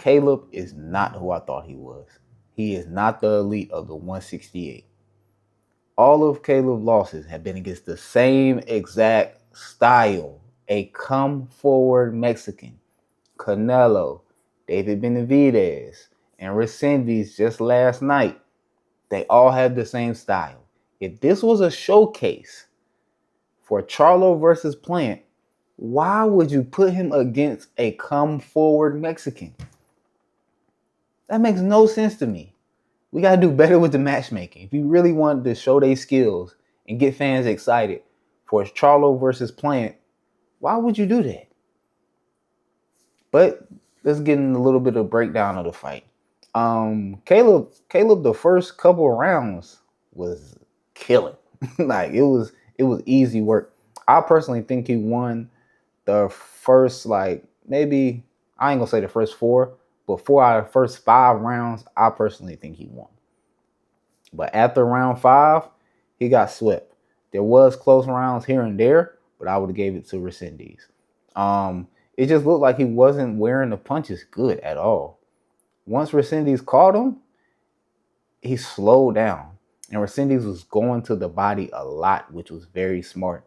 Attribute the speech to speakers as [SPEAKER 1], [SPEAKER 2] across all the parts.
[SPEAKER 1] Caleb is not who I thought he was. He is not the elite of the 168. All of Caleb's losses have been against the same exact style. A come forward Mexican. Canelo, David Benavidez, and Reséndez just last night. They all had the same style. If this was a showcase for Charlo versus Plant, why would you put him against a come forward Mexican? That makes no sense to me. We got to do better with the matchmaking. If you really want to show their skills and get fans excited for Charlo versus Plant, why would you do that? But let's get in a little bit of breakdown of the fight. Caleb, the first couple of rounds was killing. Like it was easy work. I personally think he won the first, like, maybe, I ain't gonna say the first 4, but 4 out of the first 5 rounds, I personally think he won. But after round 5, he got swept. There was close rounds here and there, but I would have gave it to Reséndez. It just looked like he wasn't wearing the punches good at all. Once Reséndez caught him, he slowed down. And Reséndez was going to the body a lot, which was very smart.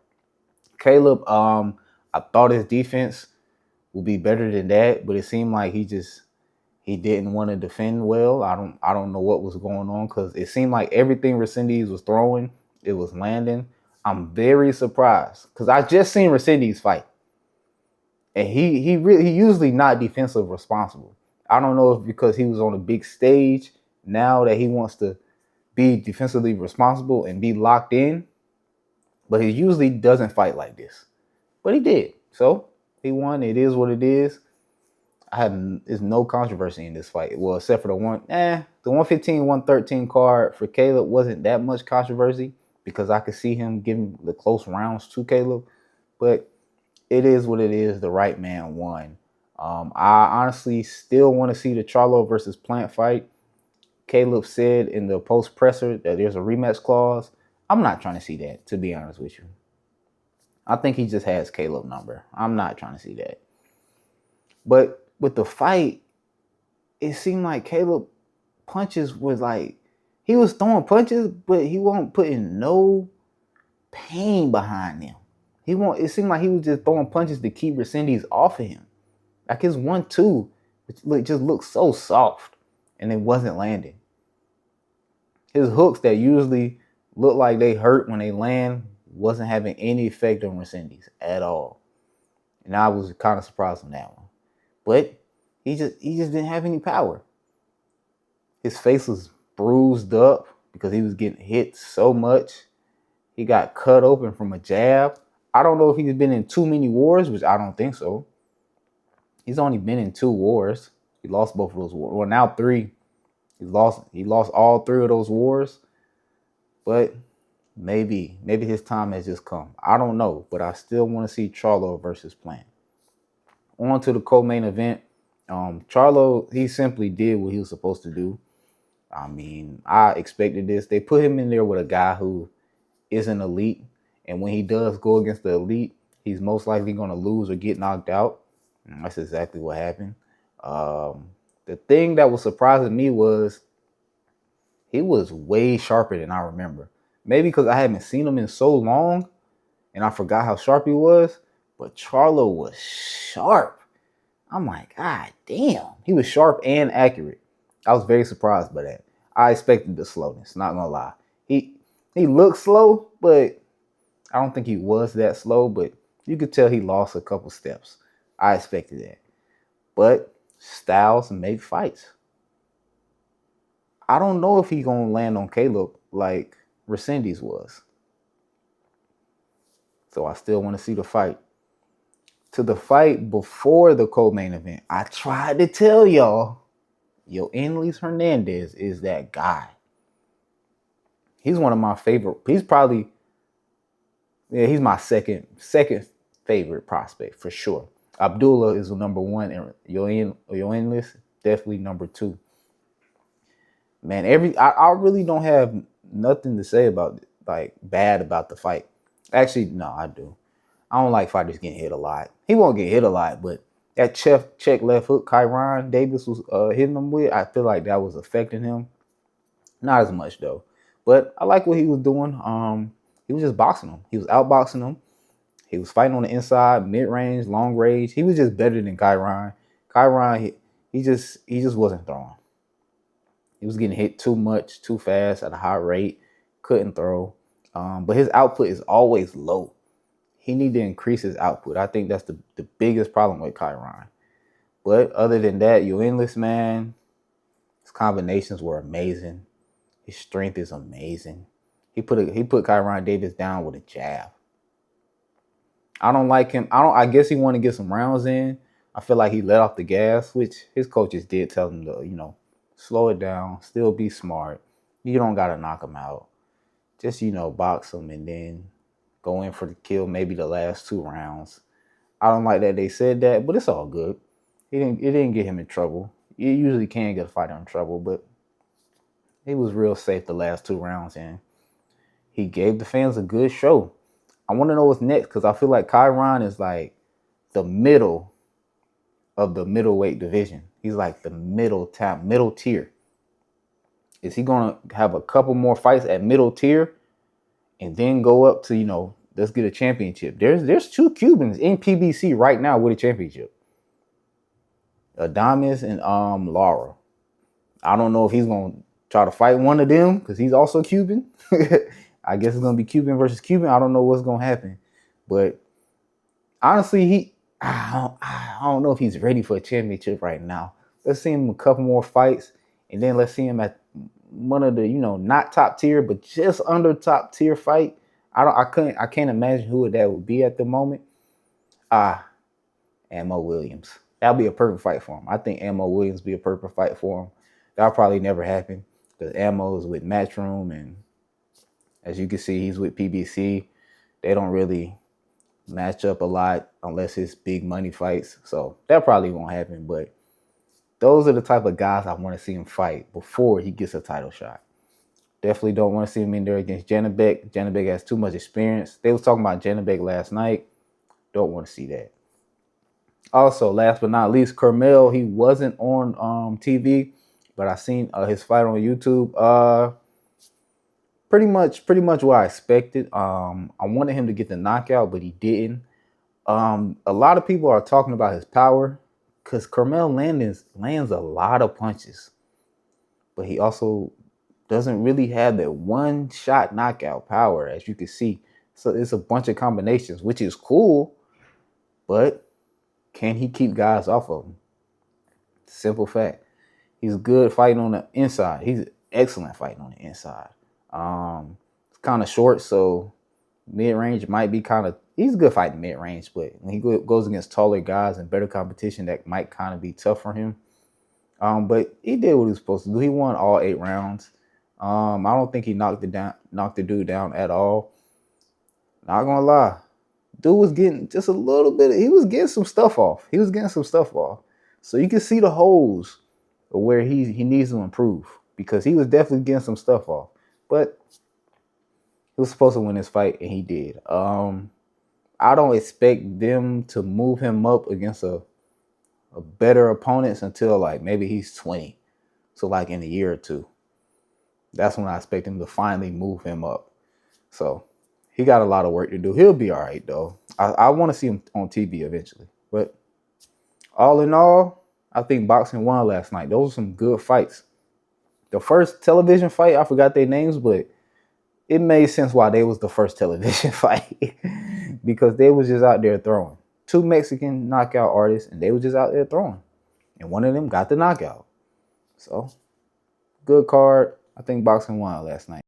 [SPEAKER 1] Caleb, I thought his defense would be better than that, but it seemed like he didn't want to defend well. I don't know what was going on, because it seemed like everything Reséndez was throwing, it was landing. I'm very surprised, because I just seen Reséndez fight. And he usually not defensive responsible. I don't know if because he was on a big stage, now that he wants to be defensively responsible and be locked in. But he usually doesn't fight like this. But he did. So he won. It is what it is. There's no controversy in this fight. Well, except for the 115, 113 card for Caleb wasn't that much controversy, because I could see him giving the close rounds to Caleb. But it is what it is. The right man won. I honestly still want to see the Charlo versus Plant fight. Caleb said in the post presser that there's a rematch clause. I'm not trying to see that, to be honest with you. I think he just has Caleb's number. I'm not trying to see that. But with the fight, it seemed like Caleb punches was like, he was throwing punches, but he wasn't putting no pain behind them. It seemed like he was just throwing punches to keep Reséndez off of him. Like his 1-2, it just looked so soft, and it wasn't landing. His hooks that usually look like they hurt when they land wasn't having any effect on Reséndez at all. And I was kind of surprised on that one. But he just didn't have any power. His face was bruised up because he was getting hit so much. He got cut open from a jab. I don't know if he's been in too many wars, which I don't think so. He's only been in 2 wars. He lost both of those wars. Well, now 3. He lost all 3 of those wars. But maybe his time has just come. I don't know, but I still want to see Charlo versus Plant. On to the co-main event. Charlo, he simply did what he was supposed to do. I mean, I expected this. They put him in there with a guy who isn't elite. And when he does go against the elite, he's most likely going to lose or get knocked out. And that's exactly what happened. The thing that was surprising me was he was way sharper than I remember. Maybe because I haven't seen him in so long and I forgot how sharp he was. But Charlo was sharp. I'm like, God damn. He was sharp and accurate. I was very surprised by that. I expected the slowness, not gonna lie. He looked slow, but I don't think he was that slow, but you could tell he lost a couple steps. I expected that. But styles make fights. I don't know if he's going to land on Caleb like Reséndez was. So I still want to see the fight. To the fight before the co-main event, I tried to tell y'all, José Reséndez is that guy. He's one of my favorite. He's probably, he's my second favorite prospect for sure. Abdullah is the number 1, and José definitely number 2. Man, I really don't have nothing to say about it, like bad about the fight. Actually, no, I do. I don't like fighters getting hit a lot. He won't get hit a lot, but That check left hook Kyron Davis was hitting him with, I feel like that was affecting him. Not as much though. But I like what he was doing. He was just boxing him. He was outboxing him. He was fighting on the inside, mid-range, long range. He was just better than Kyron. Kyron, he just wasn't throwing. He was getting hit too much, too fast at a high rate. Couldn't throw. But his output is always low. He need to increase his output. I think that's the biggest problem with Kyron. But other than that, you endless, man. His combinations were amazing. His strength is amazing. He put Kyron Davis down with a jab. I don't like him. I guess he wanted to get some rounds in. I feel like he let off the gas, which his coaches did tell him to, slow it down, still be smart. You don't gotta knock him out. Just, box him and then go in for the kill, maybe the last 2 rounds. I don't like that they said that, but it's all good. It didn't get him in trouble. You usually can get a fighter in trouble, but he was real safe the last 2 rounds, and he gave the fans a good show. I want to know what's next because I feel like Kyron is like the middle of the middleweight division. He's like the middle tier. Is he going to have a couple more fights at middle tier and then go up to, let's get a championship? There's 2 Cubans in PBC right now with a championship. Adames and Lara. I don't know if he's going to try to fight one of them because he's also Cuban. I guess it's going to be Cuban versus Cuban. I don't know what's going to happen. But honestly, I don't know if he's ready for a championship right now. Let's see him a couple more fights, and then let's see him at one of the, not top tier, but just under top tier fight. I can't imagine who that would be at the moment. Ammo Williams. That'll be a perfect fight for him. I think Ammo Williams be a perfect fight for him. That'll probably never happen because Ammo is with Matchroom, and as you can see, he's with PBC. They don't really match up a lot unless it's big money fights. So that probably won't happen. But those are the type of guys I want to see him fight before he gets a title shot. Definitely don't want to see him in there against Janabek. Janabek has too much experience. They was talking about Janabek last night. Don't want to see that. Also, last but not least, Carmel, he wasn't on TV, but I seen his fight on YouTube. Pretty much what I expected. I wanted him to get the knockout, but he didn't. A lot of people are talking about his power because Carmel lands a lot of punches, but he also doesn't really have that one-shot knockout power, as you can see. So it's a bunch of combinations, which is cool, but can he keep guys off of him? Simple fact. He's good fighting on the inside. He's excellent fighting on the inside. It's kind of short, so mid-range might be he's a good fighting mid-range, but when he goes against taller guys and better competition, that might kind of be tough for him. But he did what he was supposed to do. He won all 8 rounds. I don't think he knocked the dude down at all. Not gonna lie. Dude was getting just a little bit. He was getting some stuff off. So you can see the holes of where he needs to improve because he was definitely getting some stuff off. But he was supposed to win this fight, and he did. I don't expect them to move him up against a better opponents until like maybe he's 20. So like in a year or 2. That's when I expect him to finally move him up. So he got a lot of work to do. He'll be all right, though. I want to see him on TV eventually. But all in all, I think boxing won last night. Those were some good fights. The first television fight, I forgot their names, but it made sense why they was the first television fight because they was just out there throwing. 2 Mexican knockout artists, and they was just out there throwing. And one of them got the knockout. So, good card. I think boxing won last night.